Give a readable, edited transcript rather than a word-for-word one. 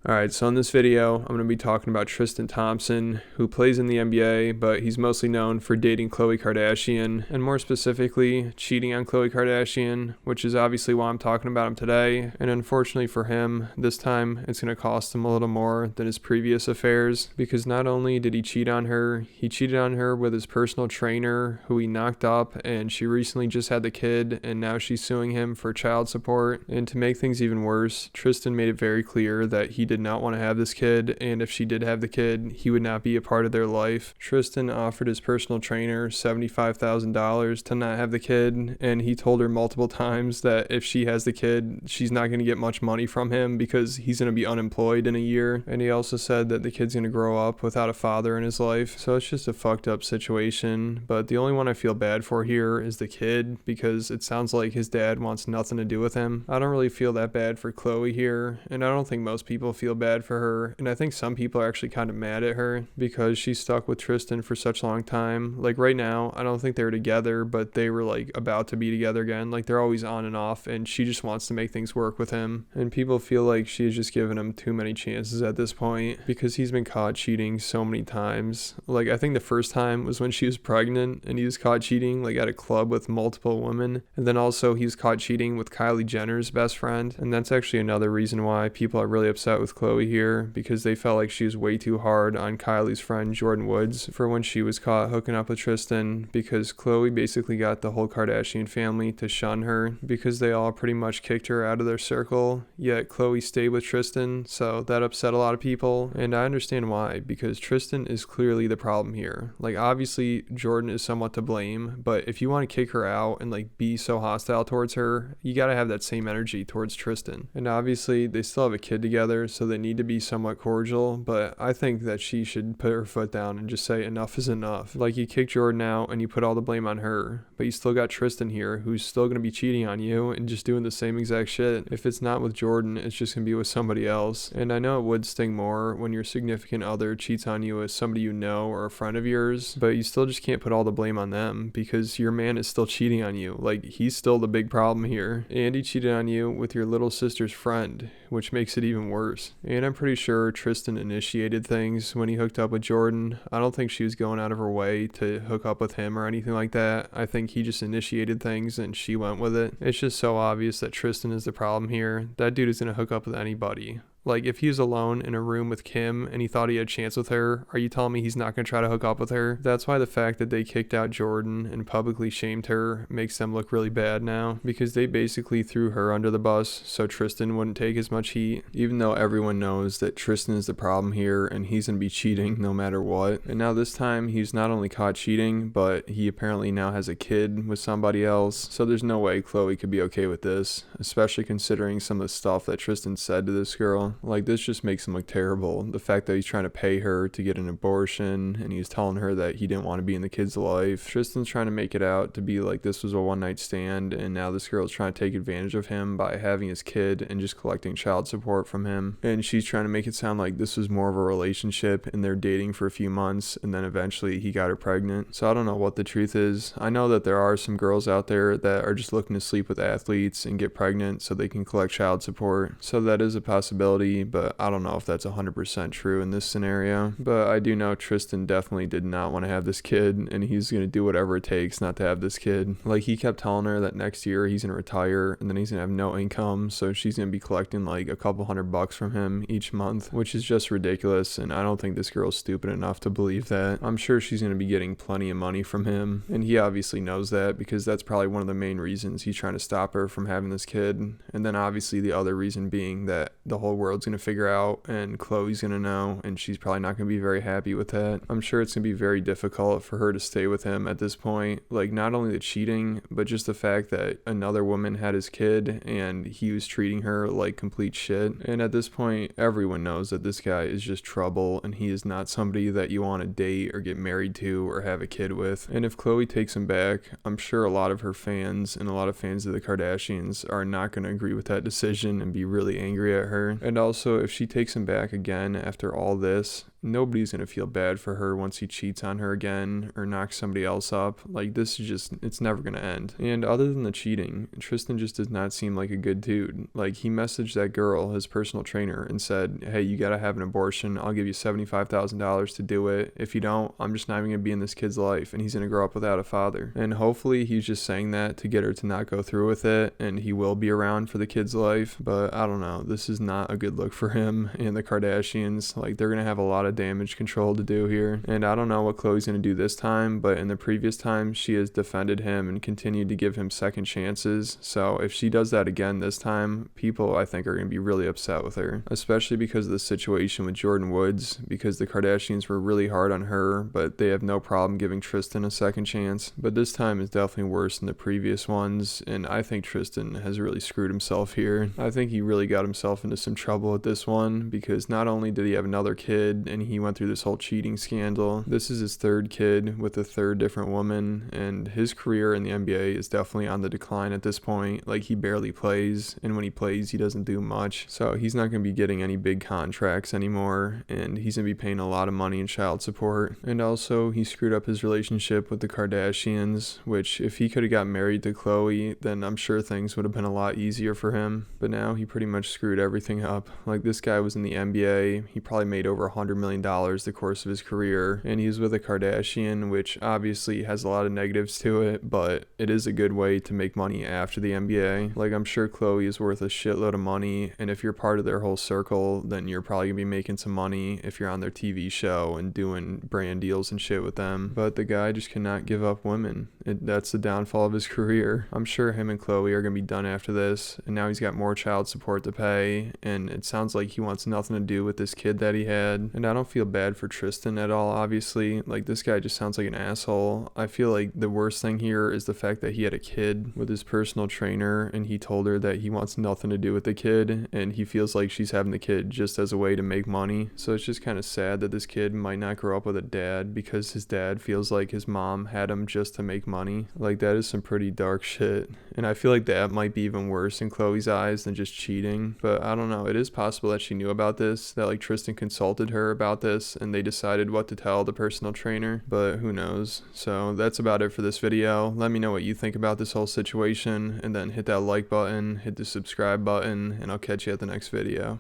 Alright, so in this video, I'm going to be talking about Tristan Thompson, who plays in the NBA, but he's mostly known for dating Khloe Kardashian, and more specifically, cheating on Khloe Kardashian, which is obviously why I'm talking about him today. And unfortunately for him, this time it's going to cost him a little more than his previous affairs, because not only did he cheat on her, he cheated on her with his personal trainer, who he knocked up, and she recently just had the kid, and now she's suing him for child support. And to make things even worse, Tristan made it very clear that he did not want to have this kid, and if she did have the kid, he would not be a part of their life. Tristan offered his personal trainer $75,000 to not have the kid, and he told her multiple times that if she has the kid, she's not going to get much money from him because he's going to be unemployed in a year. And he also said that the kid's going to grow up without a father in his life. So it's just a fucked up situation. But the only one I feel bad for here is the kid, because it sounds like his dad wants nothing to do with him. I don't really feel that bad for Khloe here, and I don't think most people feel bad for her, and I think some people are actually kind of mad at her because she's stuck with Tristan for such a long time. Like right now, I don't think they're together, but they were like about to be together again. Like they're always on and off, and she just wants to make things work with him. And people feel like she's just given him too many chances at this point because he's been caught cheating so many times. Like I think the first time was when she was pregnant and he was caught cheating like at a club with multiple women. And then also he was caught cheating with Kylie Jenner's best friend. And that's actually another reason why people are really upset with Khloe here, because they felt like she was way too hard on Kylie's friend Jordan Woods for when she was caught hooking up with Tristan, because Khloe basically got the whole Kardashian family to shun her because they all pretty much kicked her out of their circle, yet Khloe stayed with Tristan, so that upset a lot of people. And I understand why, because Tristan is clearly the problem here. Like obviously Jordan is somewhat to blame, but if you want to kick her out and like be so hostile towards her, you gotta have that same energy towards Tristan. And obviously they still have a kid together, so they need to be somewhat cordial, but I think that she should put her foot down and just say enough is enough. Like you kicked Jordan out and you put all the blame on her, but you still got Tristan here who's still going to be cheating on you and just doing the same exact shit. If it's not with Jordan, it's just going to be with somebody else. And I know it would sting more when your significant other cheats on you with somebody you know or a friend of yours, but you still just can't put all the blame on them because your man is still cheating on you. Like he's still the big problem here. And he cheated on you with your little sister's friend, which makes it even worse. And I'm pretty sure Tristan initiated things when he hooked up with Jordan. I don't think she was going out of her way to hook up with him or anything like that. I think he just initiated things and she went with it. It's just so obvious that Tristan is the problem here. That dude is going to hook up with anybody. Like, if he was alone in a room with Kim and he thought he had a chance with her, are you telling me he's not going to try to hook up with her? That's why the fact that they kicked out Jordan and publicly shamed her makes them look really bad now, because they basically threw her under the bus so Tristan wouldn't take as much heat, even though everyone knows that Tristan is the problem here and he's going to be cheating no matter what. And now this time, he's not only caught cheating, but he apparently now has a kid with somebody else, so there's no way Khloe could be okay with this, especially considering some of the stuff that Tristan said to this girl. Like, this just makes him look terrible. The fact that he's trying to pay her to get an abortion, and he's telling her that he didn't want to be in the kid's life. Tristan's trying to make it out to be like this was a one-night stand, and now this girl's trying to take advantage of him by having his kid and just collecting child support from him. And she's trying to make it sound like this was more of a relationship, and they're dating for a few months, and then eventually he got her pregnant. So I don't know what the truth is. I know that there are some girls out there that are just looking to sleep with athletes and get pregnant so they can collect child support. So that is a possibility, but I don't know if that's 100% true in this scenario. But I do know Tristan definitely did not want to have this kid, and he's going to do whatever it takes not to have this kid. Like, he kept telling her that next year he's going to retire, and then he's going to have no income, so she's going to be collecting like a couple $100 from him each month, which is just ridiculous, and I don't think this girl's stupid enough to believe that. I'm sure she's going to be getting plenty of money from him, and he obviously knows that, because that's probably one of the main reasons he's trying to stop her from having this kid. And then obviously the other reason being that the whole world's going to figure out, and Khloe's going to know, and she's probably not going to be very happy with that. I'm sure it's going to be very difficult for her to stay with him at this point. Like, not only the cheating, but just the fact that another woman had his kid and he was treating her like complete shit. And at this point, everyone knows that this guy is just trouble, and he is not somebody that you want to date or get married to or have a kid with. And if Khloe takes him back, I'm sure a lot of her fans and a lot of fans of the Kardashians are not going to agree with that decision and be really angry at her. And also, if she takes him back again after all this, nobody's going to feel bad for her once he cheats on her again or knocks somebody else up. Like, this is just, it's never going to end. And other than the cheating, Tristan just does not seem like a good dude. Like, he messaged that girl, his personal trainer, and said, hey, you got to have an abortion. I'll give you $75,000 to do it. If you don't, I'm just not even going to be in this kid's life, and he's going to grow up without a father. And hopefully he's just saying that to get her to not go through with it, and he will be around for the kid's life. But I don't know. This is not a good look for him and the Kardashians. Like, they're going to have a lot of damage control to do here. And I don't know what Khloe's going to do this time, but in the previous time, she has defended him and continued to give him second chances. So if she does that again this time, people, I think, are going to be really upset with her, especially because of the situation with Jordan Woods, because the Kardashians were really hard on her, but they have no problem giving Tristan a second chance. But this time is definitely worse than the previous ones, and I think Tristan has really screwed himself here. I think he really got himself into some trouble with this one, because not only did he have another kid and he went through this whole cheating scandal, this is his third kid with a third different woman, and his career in the NBA is definitely on the decline at this point. Like, he barely plays, and when he plays, he doesn't do much. So he's not going to be getting any big contracts anymore, and he's going to be paying a lot of money in child support. And also, he screwed up his relationship with the Kardashians, which if he could have got married to Khloe, then I'm sure things would have been a lot easier for him. But now he pretty much screwed everything up. Like, this guy was in the NBA. He probably made over $100 million the course of his career, and he's with a Kardashian, which obviously has a lot of negatives to it, but it is a good way to make money after the NBA. Like, I'm sure Khloe is worth a shitload of money, and if you're part of their whole circle, then you're probably gonna be making some money if you're on their TV show and doing brand deals and shit with them. But the guy just cannot give up women. That's the downfall of his career. I'm sure him and Khloe are gonna be done after this, and now he's got more child support to pay, and it sounds like he wants nothing to do with this kid that he had. And I don't feel bad for Tristan at all, obviously. Like, this guy just sounds like an asshole. I feel like the worst thing here is the fact that he had a kid with his personal trainer, and he told her that he wants nothing to do with the kid, and he feels like she's having the kid just as a way to make money. So it's just kind of sad that this kid might not grow up with a dad because his dad feels like his mom had him just to make money. Like, that is some pretty dark shit, and I feel like that might be even worse in Khloe's eyes than just cheating. But I don't know, it is possible that she knew about this, that like Tristan consulted her about this and they decided what to tell the personal trainer, but who knows. So that's about it for this video. Let me know what you think about this whole situation, and then hit that like button, hit the subscribe button, and I'll catch you at the next video.